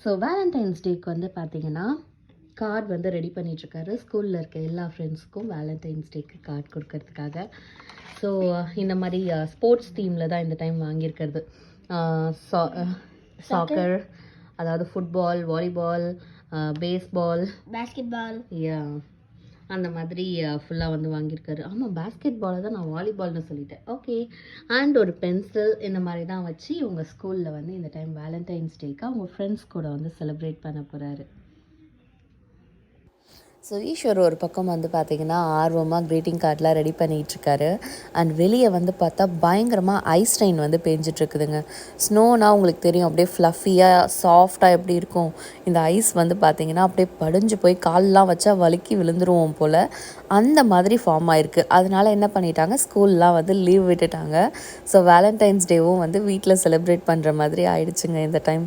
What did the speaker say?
So Valentine's டேக்கு வந்து பார்த்தீங்கன்னா card வந்து ரெடி பண்ணிகிட்ருக்காரு. ஸ்கூலில் இருக்க எல்லா ஃப்ரெண்ட்ஸுக்கும் வேலண்டைன்ஸ் டேக்கு கார்டு கொடுக்கறதுக்காக. ஸோ இந்த மாதிரி ஸ்போர்ட்ஸ் தீமில் தான் இந்த டைம் வாங்கியிருக்கிறது. சாக்கர், அதாவது ஃபுட்பால், வாலிபால், பேஸ்பால், பேஸ்கெட்பால், அந்த மாதிரி ஃபுல்லாக வந்து வாங்கியிருக்காரு. ஆமாம், பேஸ்கெட் பாலை தான் நான் வாலிபால்னு சொல்லிட்டேன். ஓகே. அண்ட் ஒரு பென்சில் இந்த மாதிரி தான் வச்சு உங்கள் ஸ்கூலில் வந்து இந்த டைம் வேலண்டைன்ஸ் டேக்கு அவங்க ஃப்ரெண்ட்ஸ் கூட வந்து செலிப்ரேட் பண்ண போகிறாரு. ஸோ ஈஸ்வர் ஒரு பக்கம் வந்து பார்த்திங்கன்னா ஆர்வமாக க்ரீட்டிங் கார்டெலாம் ரெடி பண்ணிகிட்ருக்காரு. அண்ட் வெளியே வந்து பார்த்தா பயங்கரமாக ஐஸ் ரெயின் வந்து பேஞ்சிட்ருக்குதுங்க. ஸ்னோனால் உங்களுக்கு தெரியும், அப்படியே ஃப்ளஃபியாக சாஃப்டாக எப்படி இருக்கும். இந்த ஐஸ் வந்து பார்த்திங்கன்னா அப்படியே படிஞ்சு போய் கால்லாம் வச்சா வலிக்கி விழுந்துருவோம் போல் அந்த மாதிரி ஃபார்ம் ஆகிருக்கு. அதனால் என்ன பண்ணிட்டாங்க, ஸ்கூல்லாம் வந்து லீவ் விட்டுட்டாங்க. ஸோ வேலண்டைன்ஸ் டேவும் வந்து வீட்டில் செலிப்ரேட் பண்ணுற மாதிரி ஆயிடுச்சுங்க இந்த டைம்.